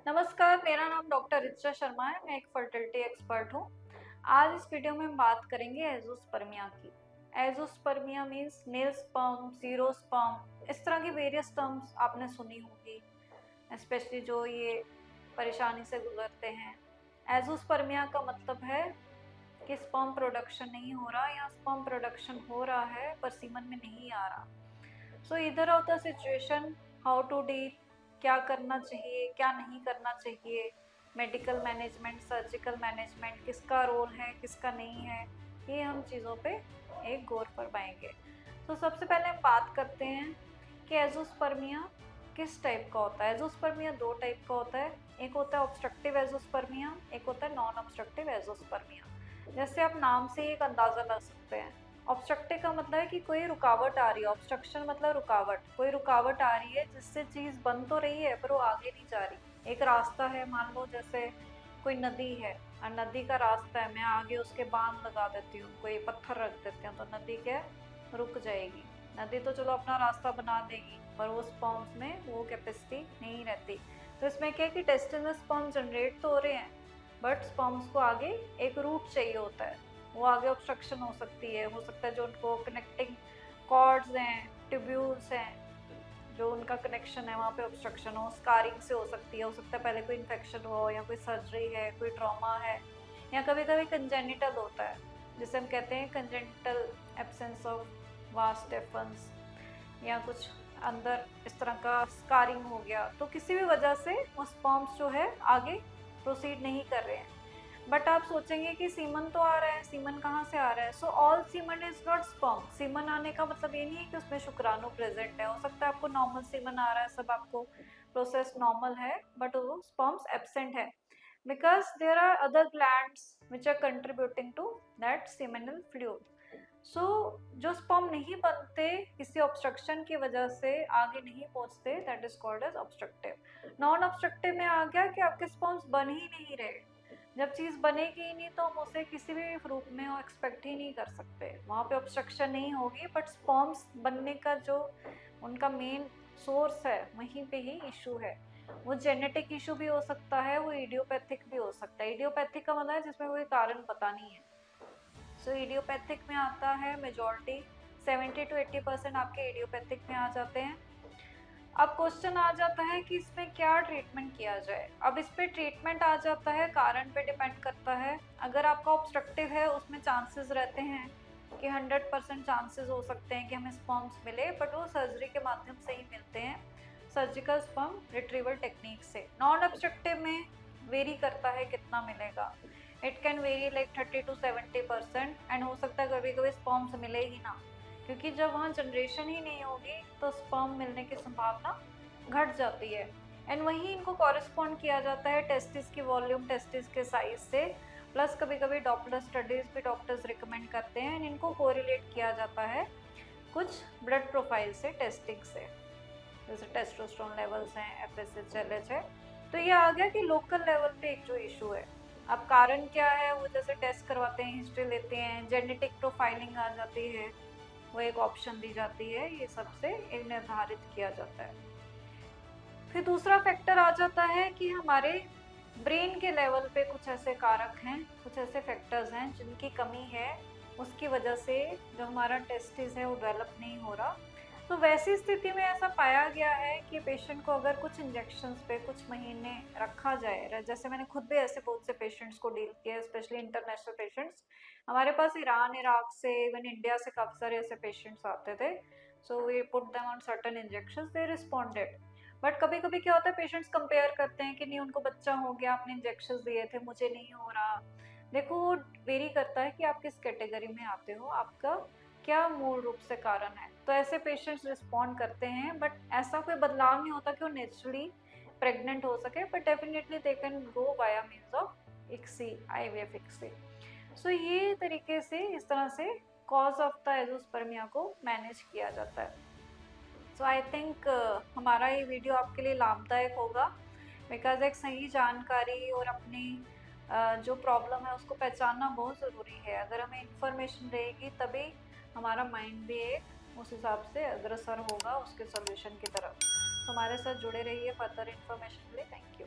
नमस्कार, मेरा नाम डॉक्टर ऋचा शर्मा है। मैं एक फर्टिलिटी एक्सपर्ट हूँ। आज इस वीडियो में हम बात करेंगे एज़ोस्पर्मिया की। एज़ोस्पर्मिया मीन्स नील स्पर्म, ज़ीरो स्पर्म, इस तरह की वेरियस टर्म्स आपने सुनी होगी, स्पेशली जो ये परेशानी से गुजरते हैं। एज़ोस्पर्मिया का मतलब है कि स्पर्म प्रोडक्शन नहीं हो रहा या स्पर्म प्रोडक्शन हो रहा है पर सीमन में नहीं आ रहा। सो इधर of the situation, how to deal, क्या करना चाहिए क्या नहीं करना चाहिए, मेडिकल मैनेजमेंट, सर्जिकल मैनेजमेंट, किसका रोल है किसका नहीं है, ये हम चीज़ों पे एक गौर फरमाएंगे। तो सबसे पहले हम बात करते हैं कि एज़ोस्पर्मिया किस टाइप का होता है। एज़ोस्पर्मिया दो टाइप का होता है, एक होता है ऑब्स्ट्रक्टिव एज़ोस्पर्मिया, एक होता है नॉन ऑब्स्ट्रक्टिव एज़ोस्पर्मिया। जैसे आप नाम से ही एक अंदाज़ा लग सकते हैं। ऑब्स्ट्रक्टिव का मतलब है कि कोई रुकावट आ रही है। ऑब्स्ट्रक्शन मतलब रुकावट, कोई रुकावट आ रही है जिससे चीज़ बन तो रही है पर वो आगे नहीं जा रही। एक रास्ता है, मान लो जैसे कोई नदी है और नदी का रास्ता है, मैं आगे उसके बांध लगा देती हूँ, कोई पत्थर रख देते हैं तो नदी क्या रुक जाएगी। नदी तो चलो अपना रास्ता बना देगी पर वो स्पर्म्स में वो कैपेसिटी नहीं रहती। तो इसमें क्या है कि टेस्टिस में स्पर्म जनरेट तो हो रहे हैं बट स्पर्म्स को आगे एक रूट चाहिए होता है, वो आगे ऑब्स्ट्रक्शन हो सकती है। हो सकता है जो उनको कनेक्टिंग कॉर्ड्स हैं, ट्यूब्यूल्स हैं, जो उनका कनेक्शन है वहाँ पे ऑब्स्ट्रक्शन हो, स्कारिंग से हो सकती है। हो सकता है पहले कोई इन्फेक्शन हो या कोई सर्जरी है, कोई ट्रॉमा है, या कभी कभी कंजेनिटल होता है जिसे हम कहते हैं कंजेनिटल एब्सेंस ऑफ वास्ट डेफर्स, या कुछ अंदर इस तरह का स्कारिंग हो गया। तो किसी भी वजह से वो स्पर्म्स जो है आगे प्रोसीड नहीं कर रहे हैं। बट आप सोचेंगे कि सीमन तो आ रहा है, सीमन कहाँ से आ रहा है। So all semen is not sperm. Semen आने का मतलब ये नहीं है कि उसमें शुक्राणु प्रेजेंट है। हो सकता है आपको नॉर्मल सीमन आ रहा है, सब आपको प्रोसेस नॉर्मल है, बट वो स्पर्म्स एब्सेंट है because there are other glands which are contributing to that seminal fluid. So जो स्पर्म नहीं बनते किसी ऑब्स्ट्रक्शन की वजह से, आगे नहीं पहुंचते, that is called as obstructive. Non obstructive में आ गया कि आपके स्पर्म्स बन ही नहीं रहे। जब चीज़ बनेगी ही नहीं तो हम उसे किसी भी रूप में वो एक्सपेक्ट ही नहीं कर सकते। वहाँ पे ऑब्स्ट्रक्शन नहीं होगी बट स्पर्म्स बनने का जो उनका मेन सोर्स है वहीं पे ही इशू है। वो जेनेटिक इशू भी हो सकता है, वो इडियोपैथिक भी हो सकता है। इडियोपैथिक का मतलब है जिसमें कोई कारण पता नहीं है। सो इडियोपैथिक में आता है मेजॉरिटी, 70 to 80% आपके इडियोपैथिक में आ जाते हैं। अब क्वेश्चन आ जाता है कि इसमें क्या ट्रीटमेंट किया जाए। अब इस पे ट्रीटमेंट आ जाता है, कारण पे डिपेंड करता है। अगर आपका ऑब्स्ट्रक्टिव है उसमें चांसेस रहते हैं कि 100% चांसेस हो सकते हैं कि हमें स्पर्म्स मिले, बट वो सर्जरी के माध्यम से ही मिलते हैं, सर्जिकल स्पर्म रिट्रीवल टेक्निक से। नॉन ऑब्स्ट्रक्टिव में वेरी करता है कितना मिलेगा, it can very like 30 to 70%, and हो सकता है कभी कभी स्पर्म्स मिले ही ना, क्योंकि जब वहाँ जनरेशन ही नहीं होगी तो स्पर्म मिलने की संभावना घट जाती है। एंड वहीं इनको कॉरेस्पॉन्ड किया जाता है टेस्टिस की वॉल्यूम, टेस्टिस के साइज से, प्लस कभी कभी डॉप्लर स्टडीज भी डॉक्टर्स रिकमेंड करते हैं। एंड इनको कोरिलेट किया जाता है कुछ ब्लड प्रोफाइल से, टेस्टिंग से, जैसे टेस्टोस्टेरोन लेवल्स हैं, एफएसएच, एलएच है। तो ये आ गया कि लोकल लेवल पे एक जो इशू है। अब कारण क्या है, वो जैसे टेस्ट करवाते हैं, हिस्ट्री लेते हैं, जेनेटिक प्रोफाइलिंग आ जाती है, वो एक ऑप्शन दी जाती है, ये सबसे एक निर्धारित किया जाता है। फिर दूसरा फैक्टर आ जाता है कि हमारे ब्रेन के लेवल पे कुछ ऐसे कारक हैं, कुछ ऐसे फैक्टर्स हैं जिनकी कमी है, उसकी वजह से जो हमारा टेस्टिस है वो डेवलप नहीं हो रहा। तो वैसी स्थिति में ऐसा पाया गया है कि पेशेंट को अगर कुछ इंजेक्शंस पे कुछ महीने रखा जाए, जैसे मैंने खुद भी ऐसे बहुत से पेशेंट्स को डील किया, स्पेशली इंटरनेशनल पेशेंट्स। हमारे पास ईरान, इराक से, इवन इंडिया से काफ़ी सारे ऐसे पेशेंट्स आते थे। So we put them on certain injections, they responded. But कभी कभी क्या होता है, पेशेंट्स कंपेयर करते हैं कि नहीं उनको बच्चा हो गया, आपने इंजेक्शन दिए थे, मुझे नहीं हो रहा। देखो वो वेरी करता है कि आप किस कैटेगरी में आते हो, आपका क्या मूल रूप से कारण है। तो ऐसे पेशेंट्स रिस्पॉन्ड करते हैं, बट ऐसा कोई बदलाव नहीं होता कि वो नेचुरली प्रेग्नेंट हो सके, but definitely they can go by means of ICSI, IVF ICSI. So ये तरीके से, इस तरह से कॉज ऑफ द एजोस्पर्मिया को मैनेज किया जाता है। सो आई थिंक हमारा ये वीडियो आपके लिए लाभदायक होगा, बिकॉज एक सही जानकारी और अपनी जो प्रॉब्लम है उसको पहचानना बहुत ज़रूरी है। अगर हमें इंफॉर्मेशन रहेगी तभी हमारा माइंड भी एक उस हिसाब से अग्रसर होगा उसके सॉल्यूशन की तरफ। तो हमारे साथ जुड़े रहिए फर्दर इन्फॉर्मेशन के लिए। Thank you.